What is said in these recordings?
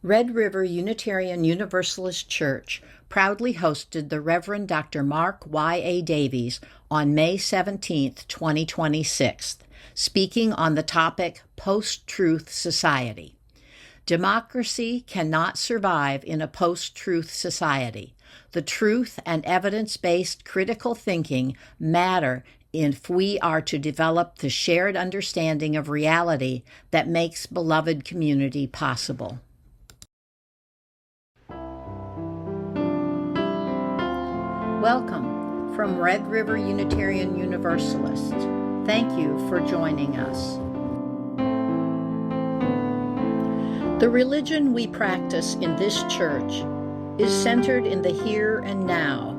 Red River Unitarian Universalist Church proudly hosted the Reverend Dr. Mark Y.A. Davies on May 17, 2026, speaking on the topic Post-Truth Society. Democracy cannot survive in a post-truth society. The truth and evidence-based critical thinking matter if we are to develop the shared understanding of reality that makes beloved community possible. Welcome from Red River Unitarian Universalist. Thank you for joining us. The religion we practice in this church is centered in the here and now,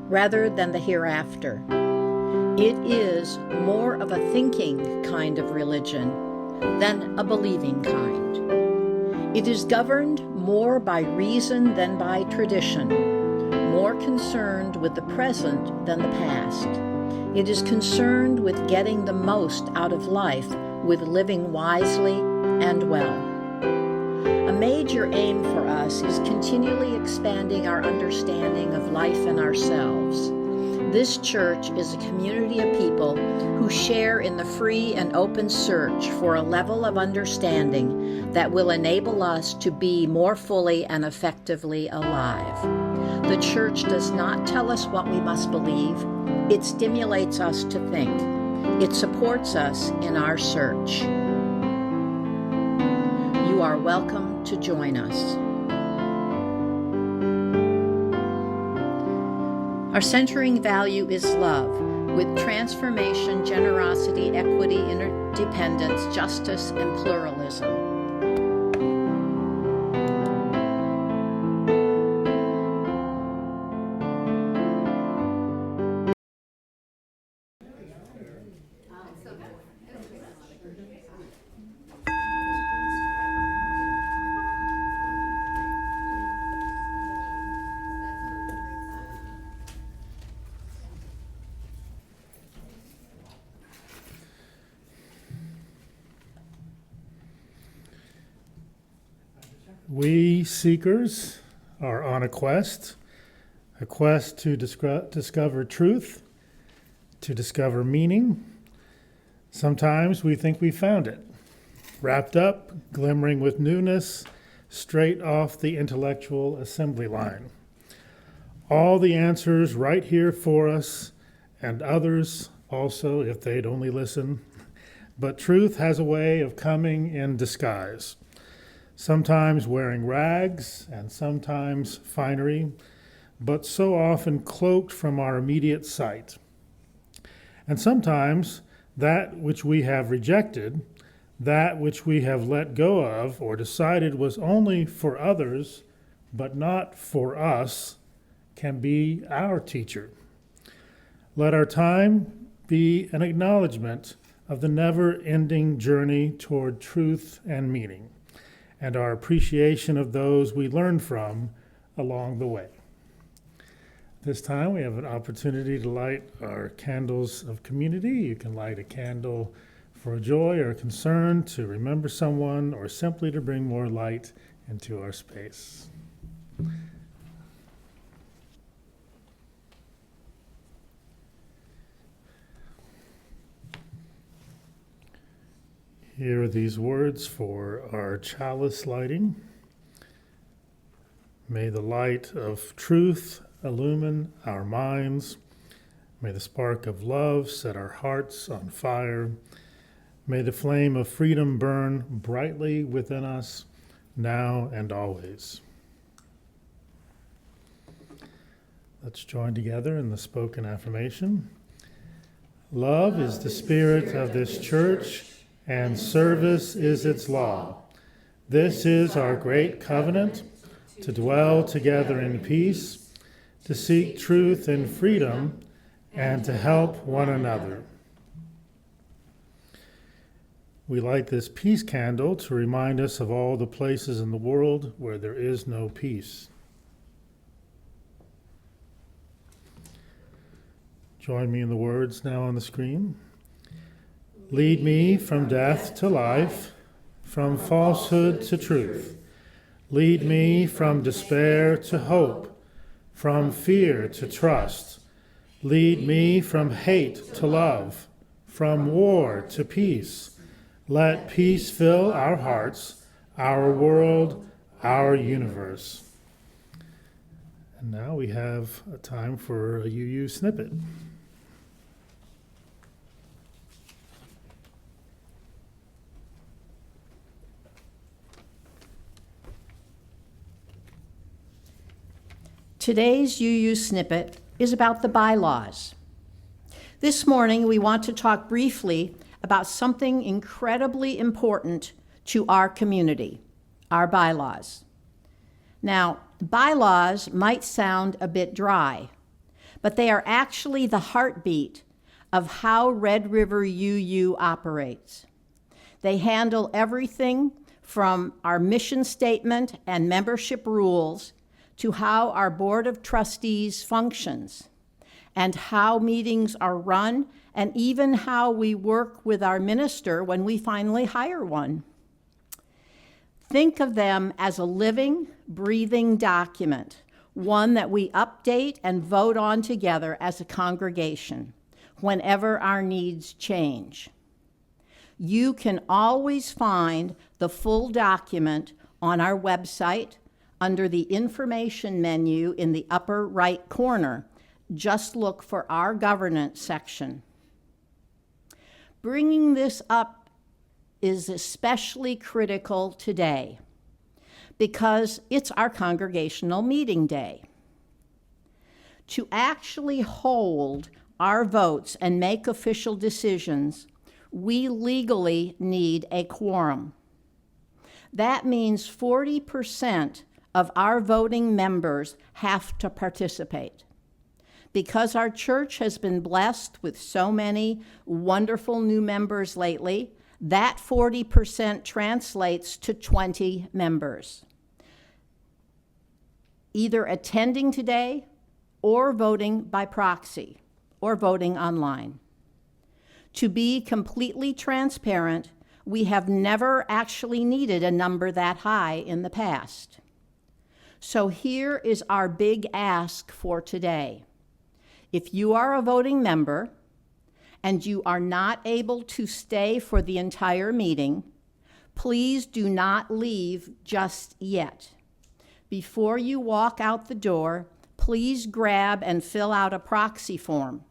rather than the hereafter. It is more of a thinking kind of religion than a believing kind. It is governed more by reason than by tradition, more concerned with the present than the past. It is concerned with getting the most out of life, with living wisely and well. A major aim for us is continually expanding our understanding of life and ourselves. This church is a community of people who share in the free and open search for a level of understanding that will enable us to be more fully and effectively alive. The church does not tell us what we must believe. It stimulates us to think. It supports us in our search. You are welcome to join us. Our centering value is love, with transformation, generosity, equity, interdependence, justice, and pluralism. We seekers are on a quest to discover truth, to discover meaning. Sometimes we think we found it, wrapped up, glimmering with newness, straight off the intellectual assembly line. All the answers right here for us, and others also if they'd only listen. But truth has a way of coming in disguise. Sometimes wearing rags and sometimes finery, but so often cloaked from our immediate sight. And sometimes that which we have rejected, that which we have let go of or decided was only for others, but not for us, can be our teacher. Let our time be an acknowledgement of the never-ending journey toward truth and meaning, and our appreciation of those we learn from along the way. This time we have an opportunity to light our candles of community. You can light a candle for joy or concern, to remember someone, or simply to bring more light into our space. Here are these words for our chalice lighting. May the light of truth illumine our minds. May the spark of love set our hearts on fire. May the flame of freedom burn brightly within us, now and always. Let's join together in the spoken affirmation. Love is the spirit of this church, and service is its law. This is our great covenant, to dwell together in peace, to seek truth and freedom, and to help one another. We light this peace candle to remind us of all the places in the world where there is no peace. Join me in the words now on the screen. Lead me from death to life, from falsehood to truth. Lead me from despair to hope, from fear to trust. Lead me from hate to love, from war to peace. Let peace fill our hearts, our world, our universe. And now we have a time for a UU snippet. Today's UU snippet is about the bylaws. This morning, we want to talk briefly about something incredibly important to our community, our bylaws. Now, bylaws might sound a bit dry, but they are actually the heartbeat of how Red River UU operates. They handle everything from our mission statement and membership rules to how our Board of Trustees functions, and how meetings are run, and even how we work with our minister when we finally hire one. Think of them as a living, breathing document, one that we update and vote on together as a congregation whenever our needs change. You can always find the full document on our website under the information menu in the upper right corner. Just look for our governance section. Bringing this up is especially critical today because it's our congregational meeting day. To actually hold our votes and make official decisions, we legally need a quorum. That means 40% of our voting members have to participate. Because our church has been blessed with so many wonderful new members lately, that 40% translates to 20 members, either attending today or voting by proxy or voting online. To be completely transparent, we have never actually needed a number that high in the past. So here is our big ask for today. If you are a voting member and you are not able to stay for the entire meeting, please do not leave just yet. Before you walk out the door, please grab and fill out a proxy form.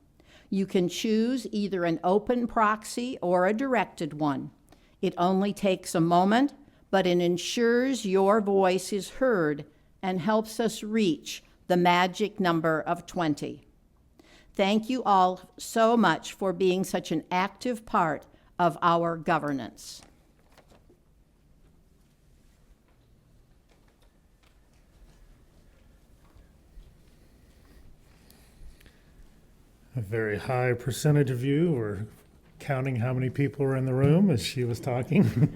You can choose either an open proxy or a directed one. It only takes a moment, but it ensures your voice is heard and helps us reach the magic number of 20. Thank you all so much for being such an active part of our governance. A very high percentage of you were counting how many people were in the room as she was talking.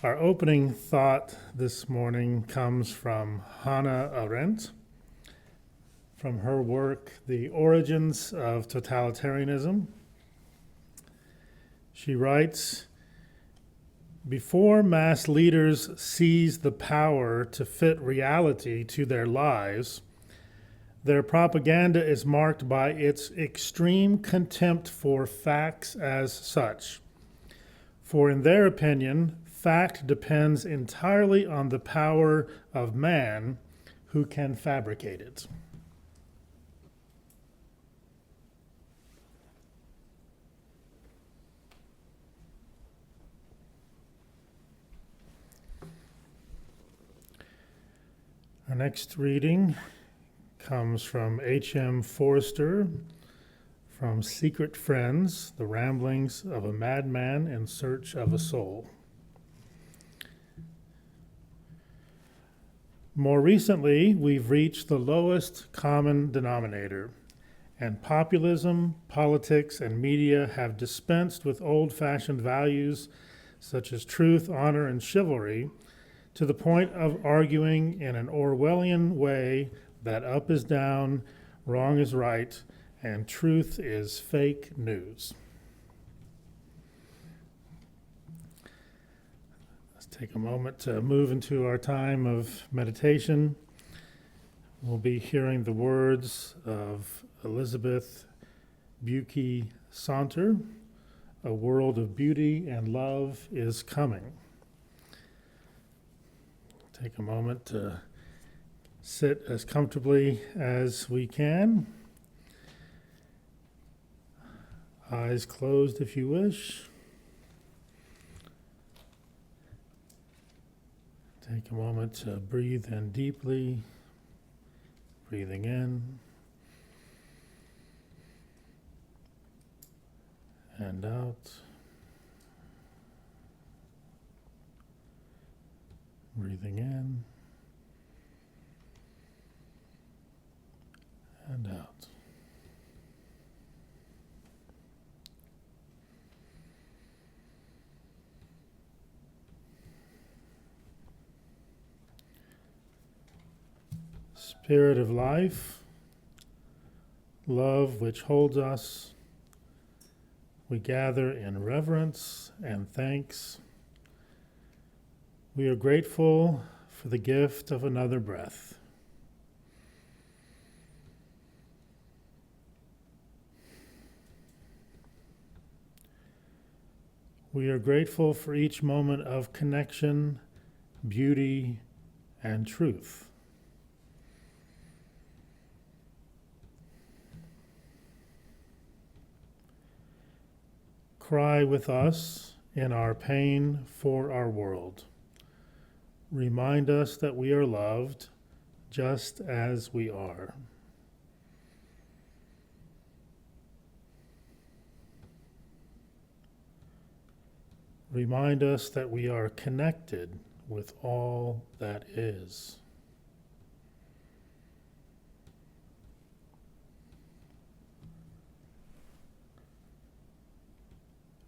Our opening thought this morning comes from Hannah Arendt, from her work, The Origins of Totalitarianism. She writes, "Before mass leaders seize the power to fit reality to their lives, their propaganda is marked by its extreme contempt for facts as such. For in their opinion, fact depends entirely on the power of man who can fabricate it." Our next reading comes from H.M. Forster, from Secret Friends, The Ramblings of a Madman in Search of a Soul. More recently, we've reached the lowest common denominator, and populism, politics, and media have dispensed with old-fashioned values such as truth, honor, and chivalry to the point of arguing in an Orwellian way that up is down, wrong is right, and truth is fake news. Let's take a moment to move into our time of meditation. We'll be hearing the words of Elizabeth Buki Saunter. A world of beauty and love is coming. Take a moment to sit as comfortably as we can. Eyes closed if you wish. Take a moment to breathe in deeply, breathing in and out. Breathing in and out. Spirit of life, love which holds us, we gather in reverence and thanks. We are grateful for the gift of another breath. We are grateful for each moment of connection, beauty, and truth. Cry with us in our pain for our world. Remind us that we are loved just as we are. Remind us that we are connected with all that is.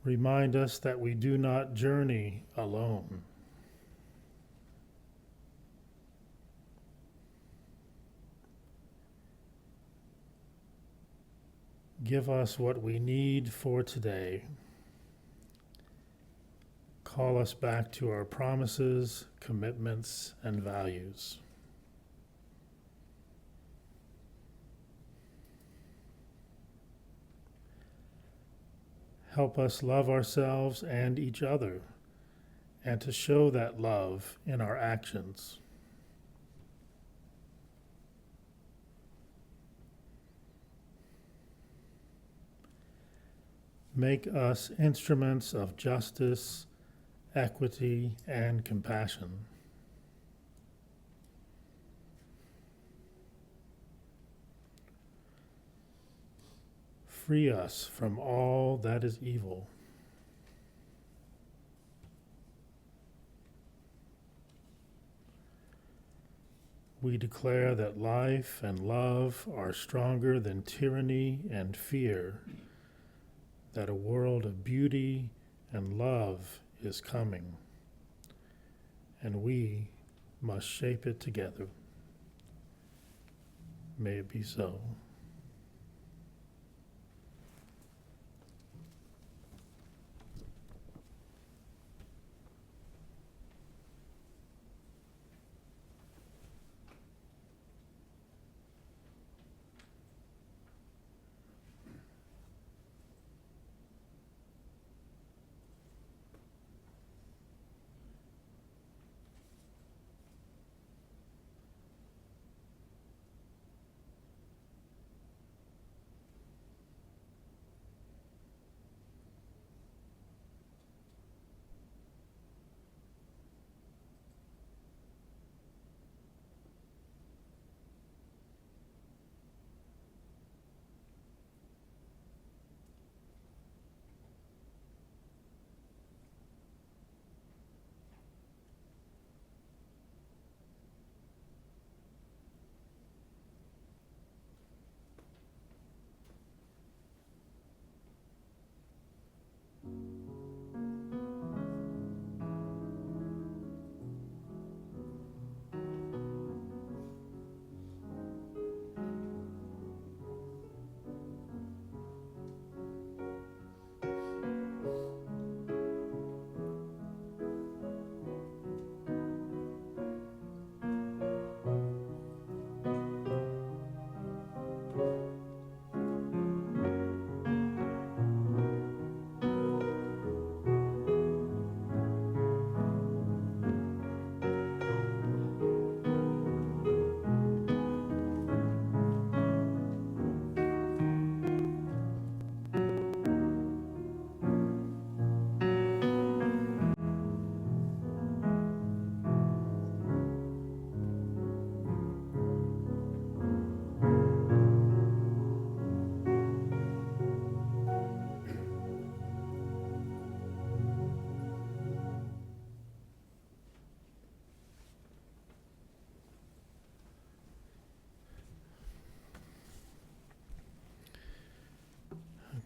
Remind us that we do not journey alone. Give us what we need for today. Call us back to our promises, commitments, and values. Help us love ourselves and each other, and to show that love in our actions. Make us instruments of justice, equity, and compassion. Free us from all that is evil. We declare that life and love are stronger than tyranny and fear, that a world of beauty and love is coming, and we must shape it together. May it be so.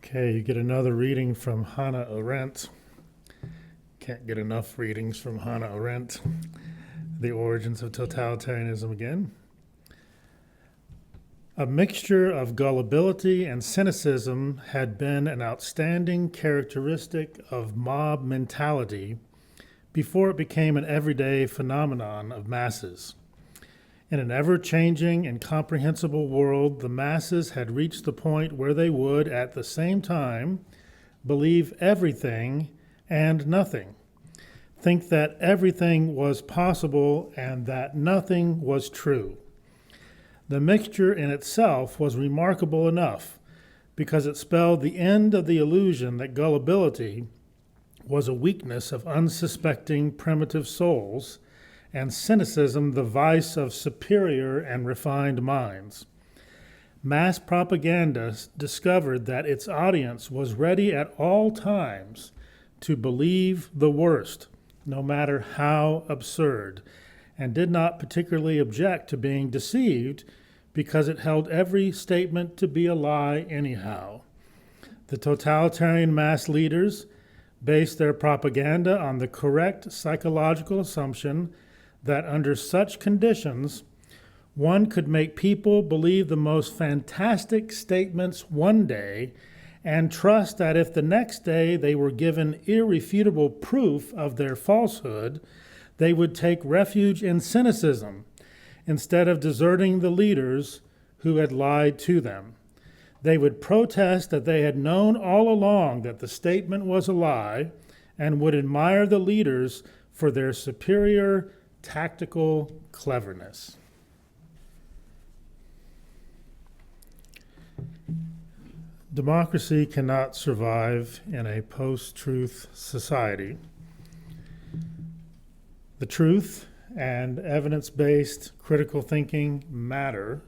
Okay, you get another reading from Hannah Arendt. Can't get enough readings from Hannah Arendt. The Origins of Totalitarianism again. A mixture of gullibility and cynicism had been an outstanding characteristic of mob mentality before it became an everyday phenomenon of masses. In an ever-changing, incomprehensible world, the masses had reached the point where they would, at the same time, believe everything and nothing, think that everything was possible and that nothing was true. The mixture in itself was remarkable enough because it spelled the end of the illusion that gullibility was a weakness of unsuspecting primitive souls and cynicism the vice of superior and refined minds. Mass propaganda discovered that its audience was ready at all times to believe the worst, no matter how absurd, and did not particularly object to being deceived because it held every statement to be a lie anyhow. The totalitarian mass leaders based their propaganda on the correct psychological assumption that under such conditions, one could make people believe the most fantastic statements one day and trust that if the next day they were given irrefutable proof of their falsehood, they would take refuge in cynicism instead of deserting the leaders who had lied to them. They would protest that they had known all along that the statement was a lie and would admire the leaders for their superior tactical cleverness. Democracy cannot survive in a post-truth society. The truth and evidence-based critical thinking matter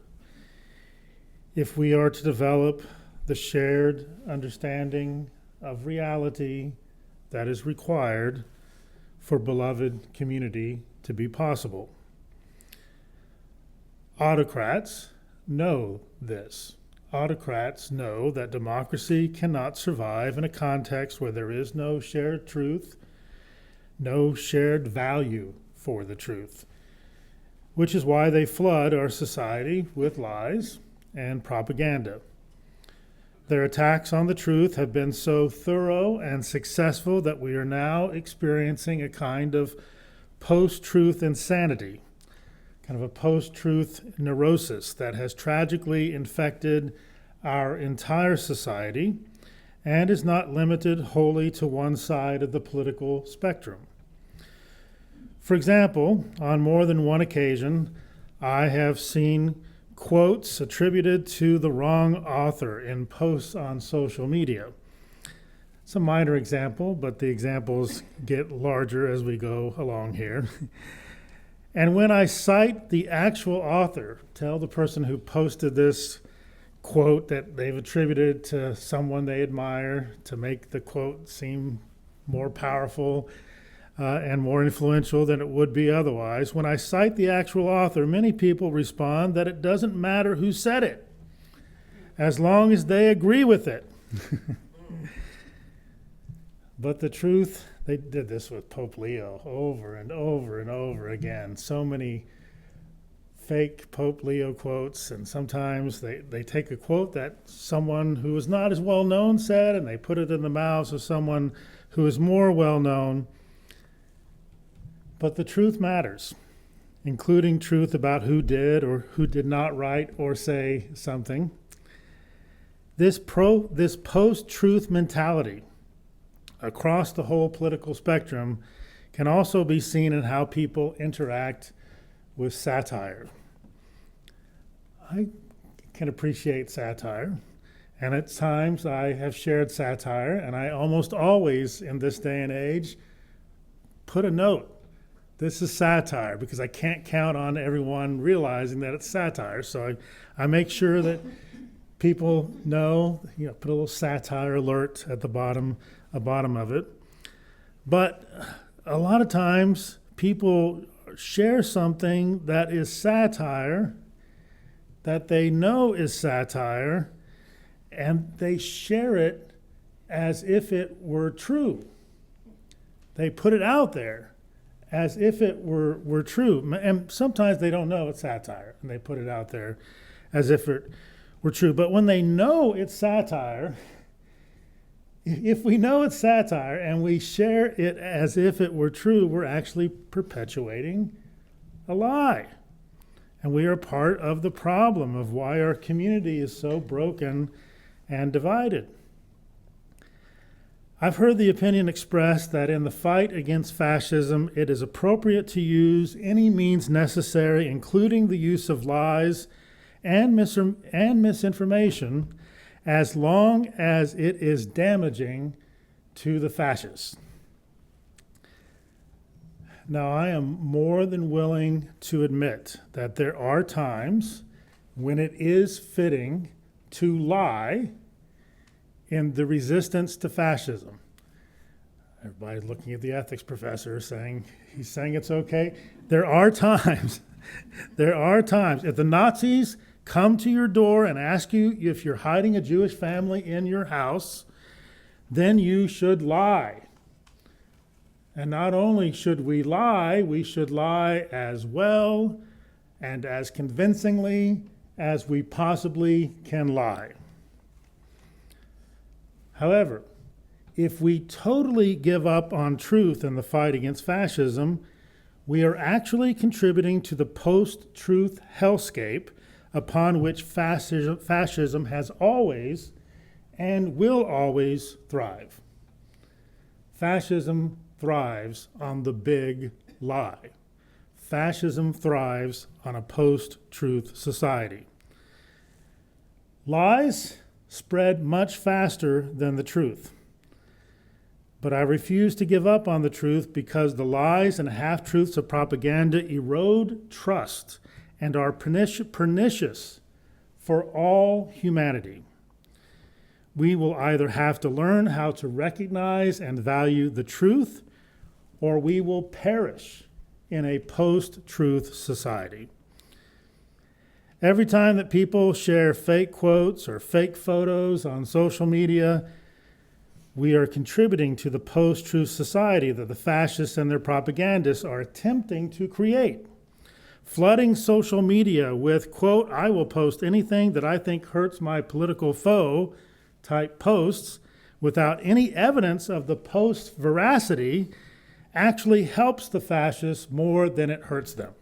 if we are to develop the shared understanding of reality that is required for beloved community to be possible. Autocrats know this. Autocrats know that democracy cannot survive in a context where there is no shared truth, no shared value for the truth, which is why they flood our society with lies and propaganda. Their attacks on the truth have been so thorough and successful that we are now experiencing a kind of post-truth insanity, kind of a post-truth neurosis that has tragically infected our entire society and is not limited wholly to one side of the political spectrum. For example, on more than one occasion, I have seen quotes attributed to the wrong author in posts on social media. It's a minor example, but the examples get larger as we go along here. And when I cite the actual author, tell the person who posted this quote that they've attributed to someone they admire to make the quote seem more powerful and more influential than it would be otherwise. When I cite the actual author, many people respond that it doesn't matter who said it, as long as they agree with it. But the truth, they did this with Pope Leo over and over and over again. So many fake Pope Leo quotes, and sometimes they take a quote that someone who is not as well known said, and they put it in the mouths of someone who is more well known. But the truth matters, including truth about who did or who did not write or say something. This post-truth mentality across the whole political spectrum can also be seen in how people interact with satire. I can appreciate satire, and at times I have shared satire, and I almost always, in this day and age, put a note. This is satire, because I can't count on everyone realizing that it's satire. So I make sure that people know, put a little satire alert at the bottom of it. But a lot of times people share something that is satire, that they know is satire, and they share it as if it were true. They put it out there as if it were true. And sometimes they don't know it's satire, and they put it out there as if it were true. But when they know it's satire, if we know it's satire and we share it as if it were true, we're actually perpetuating a lie. And we are part of the problem of why our community is so broken and divided. I've heard the opinion expressed that in the fight against fascism, it is appropriate to use any means necessary, including the use of lies and misinformation, as long as it is damaging to the fascists. Now, I am more than willing to admit that there are times when it is fitting to lie in the resistance to fascism. Everybody's looking at the ethics professor saying, he's saying it's okay. There are times, if the Nazis come to your door and ask you if you're hiding a Jewish family in your house, then you should lie. And not only should we should lie as well and as convincingly as we possibly can lie. However, if we totally give up on truth in the fight against fascism, we are actually contributing to the post-truth hellscape upon which fascism has always and will always thrive. Fascism thrives on the big lie. Fascism thrives on a post-truth society. Lies spread much faster than the truth. But I refuse to give up on the truth because the lies and half-truths of propaganda erode trust and are pernicious for all humanity. We will either have to learn how to recognize and value the truth, or we will perish in a post-truth society. Every time that people share fake quotes or fake photos on social media, we are contributing to the post-truth society that the fascists and their propagandists are attempting to create. Flooding social media with, quote, I will post anything that I think hurts my political foe type posts without any evidence of the post's veracity actually helps the fascists more than it hurts them.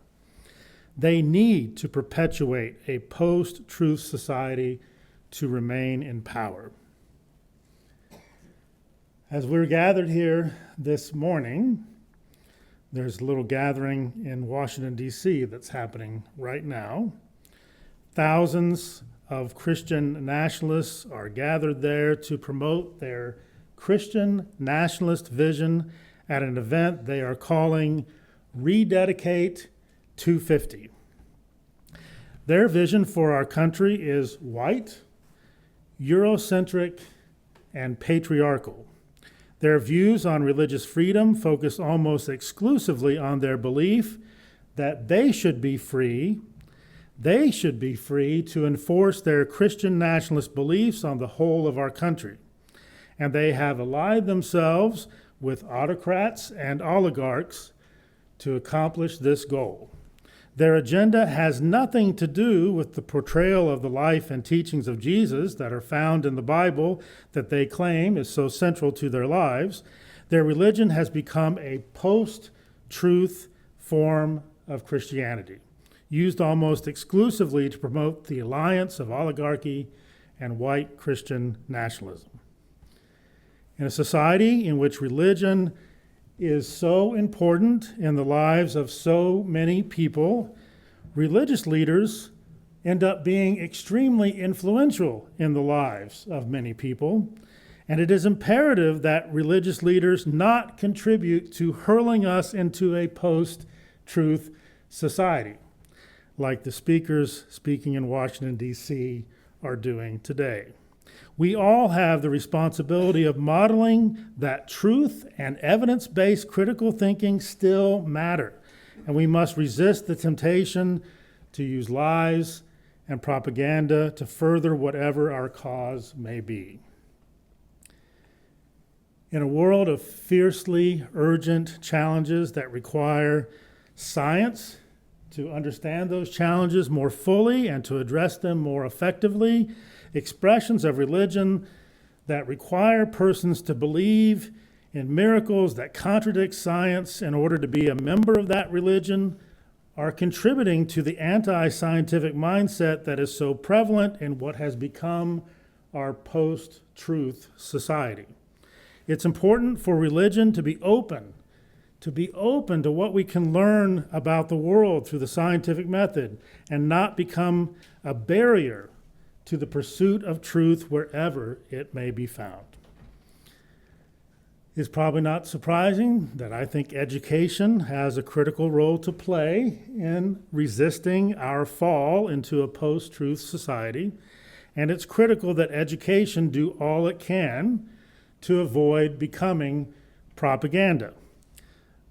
They need to perpetuate a post-truth society to remain in power. As we're gathered here this morning, there's a little gathering in Washington, D.C. that's happening right now. Thousands of Christian nationalists are gathered there to promote their Christian nationalist vision at an event they are calling Rededicate 250. Their vision for our country is white, Eurocentric, and patriarchal. Their views on religious freedom focus almost exclusively on their belief that they should be free to enforce their Christian nationalist beliefs on the whole of our country. And they have allied themselves with autocrats and oligarchs to accomplish this goal. Their agenda has nothing to do with the portrayal of the life and teachings of Jesus that are found in the Bible that they claim is so central to their lives. Their religion has become a post-truth form of Christianity, used almost exclusively to promote the alliance of oligarchy and white Christian nationalism. In a society in which religion is so important in the lives of so many people, religious leaders end up being extremely influential in the lives of many people, and it is imperative that religious leaders not contribute to hurling us into a post-truth society, like the speakers speaking in Washington, D.C. are doing today. We all have the responsibility of modeling that truth and evidence-based critical thinking still matter, and we must resist the temptation to use lies and propaganda to further whatever our cause may be. In a world of fiercely urgent challenges that require science to understand those challenges more fully and to address them more effectively, expressions of religion that require persons to believe in miracles that contradict science in order to be a member of that religion are contributing to the anti-scientific mindset that is so prevalent in what has become our post-truth society. It's important for religion to be open to what we can learn about the world through the scientific method and not become a barrier to the pursuit of truth wherever it may be found. It's probably not surprising that I think education has a critical role to play in resisting our fall into a post-truth society, and it's critical that education do all it can to avoid becoming propaganda.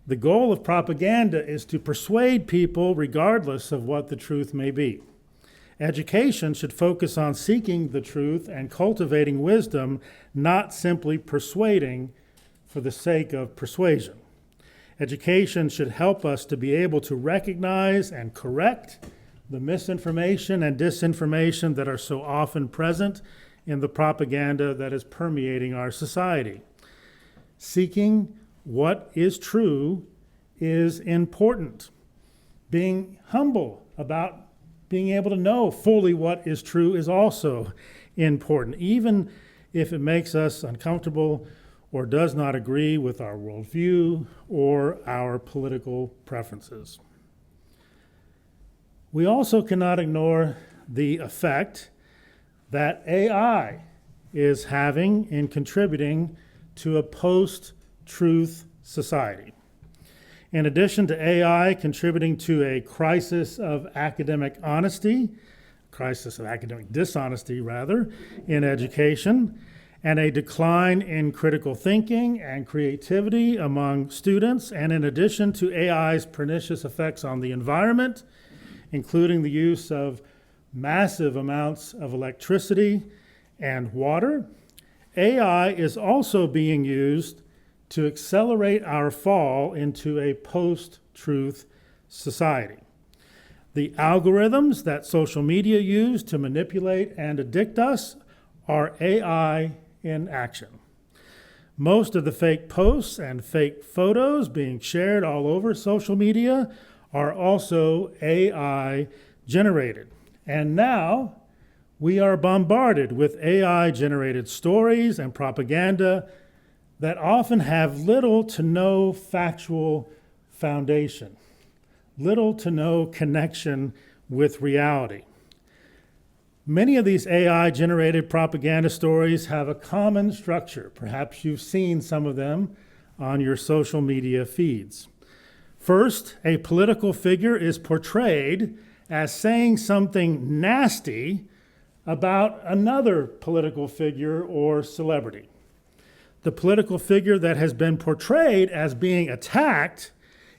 The goal of propaganda is to persuade people regardless of what the truth may be. Education should focus on seeking the truth and cultivating wisdom, not simply persuading for the sake of persuasion. Education should help us to be able to recognize and correct the misinformation and disinformation that are so often present in the propaganda that is permeating our society. Seeking what is true is important. Being humble about being able to know fully what is true is also important, even if it makes us uncomfortable or does not agree with our worldview or our political preferences. We also cannot ignore the effect that AI is having in contributing to a post-truth society. In addition to AI contributing to a crisis of academic dishonesty, in education, and a decline in critical thinking and creativity among students, and in addition to AI's pernicious effects on the environment, including the use of massive amounts of electricity and water, AI is also being used to accelerate our fall into a post-truth society. The algorithms that social media use to manipulate and addict us are AI in action. Most of the fake posts and fake photos being shared all over social media are also AI generated. And now we are bombarded with AI generated stories and propaganda that often have little to no factual foundation, little to no connection with reality. Many of these AI-generated propaganda stories have a common structure. Perhaps you've seen some of them on your social media feeds. First, a political figure is portrayed as saying something nasty about another political figure or celebrity. The political figure that has been portrayed as being attacked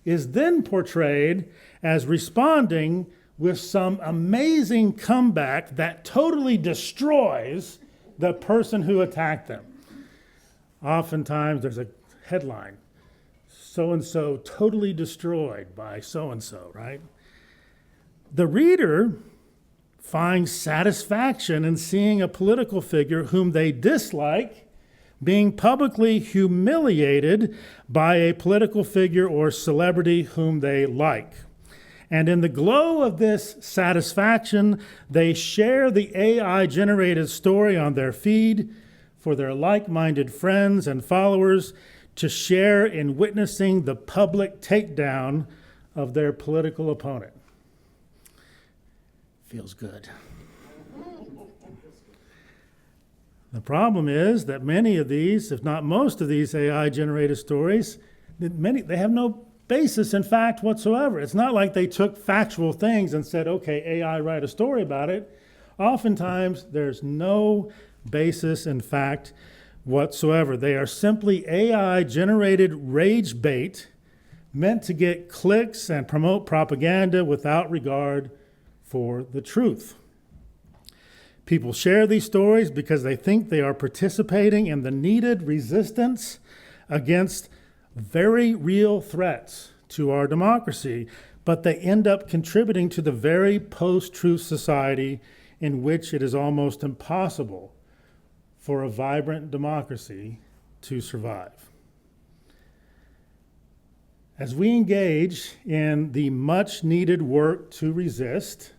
is then portrayed as responding with some amazing comeback that totally destroys the person who attacked them. Oftentimes there's a headline, so-and-so totally destroyed by so-and-so, right? The reader finds satisfaction in seeing a political figure whom they dislike being publicly humiliated by a political figure or celebrity whom they like. And in the glow of this satisfaction, they share the AI-generated story on their feed for their like-minded friends and followers to share in witnessing the public takedown of their political opponent. Feels good. The problem is that many of these, if not most of these AI-generated stories, they have no basis in fact whatsoever. It's not like they took factual things and said, okay, AI, write a story about it. Oftentimes, there's no basis in fact whatsoever. They are simply AI-generated rage bait meant to get clicks and promote propaganda without regard for the truth. People share these stories because they think they are participating in the needed resistance against very real threats to our democracy, but they end up contributing to the very post-truth society in which it is almost impossible for a vibrant democracy to survive. As we engage in the much needed work to resist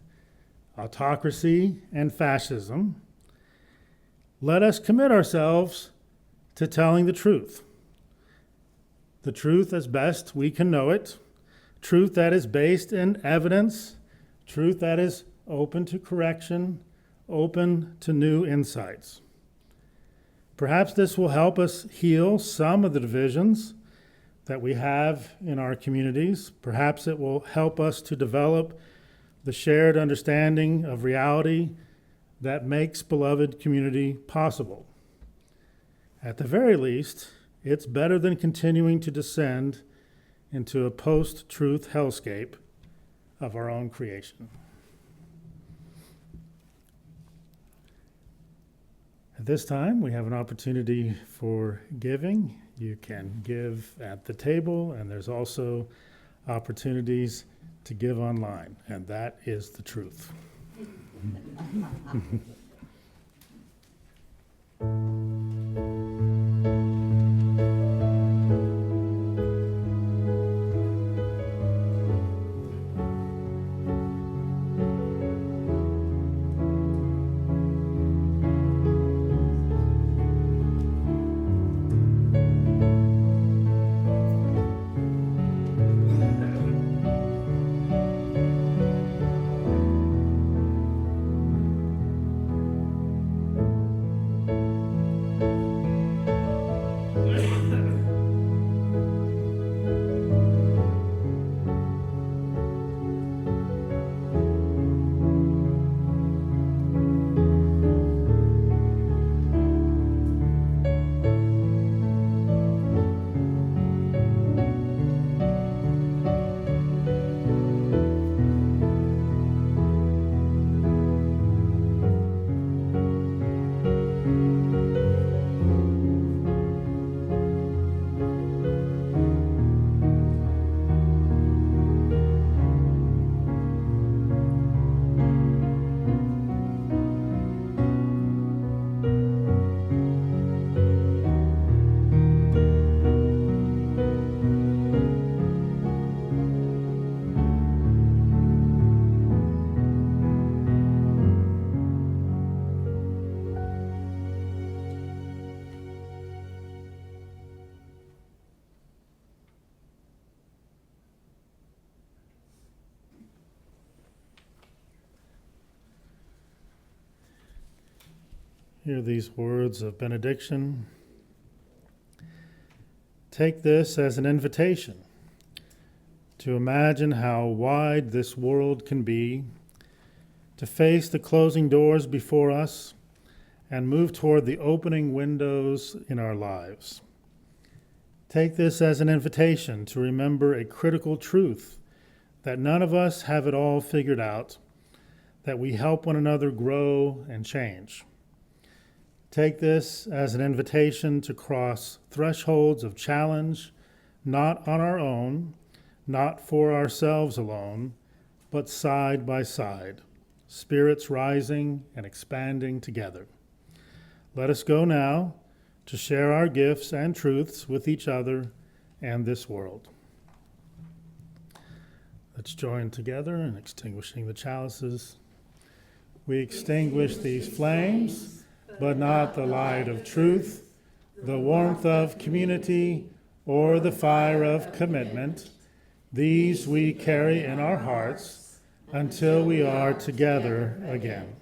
autocracy and fascism, let us commit ourselves to telling the truth as best we can know it, truth that is based in evidence, truth that is open to correction, open to new insights. Perhaps this will help us heal some of the divisions that we have in our communities. Perhaps it will help us to develop the shared understanding of reality that makes beloved community possible. At the very least, it's better than continuing to descend into a post-truth hellscape of our own creation. At this time, we have an opportunity for giving. You can give at the table, and there's also opportunities to give online, and that is the truth. Hear these words of benediction. Take this as an invitation to imagine how wide this world can be, to face the closing doors before us, and move toward the opening windows in our lives. Take this as an invitation to remember a critical truth, that none of us have it all figured out, that we help one another grow and change. Take this as an invitation to cross thresholds of challenge, not on our own, not for ourselves alone, but side by side, spirits rising and expanding together. Let us go now to share our gifts and truths with each other and this world. Let's join together in extinguishing the chalices. We extinguish these flames, but not the light of truth, the warmth of community, or the fire of commitment. These we carry in our hearts until we are together again.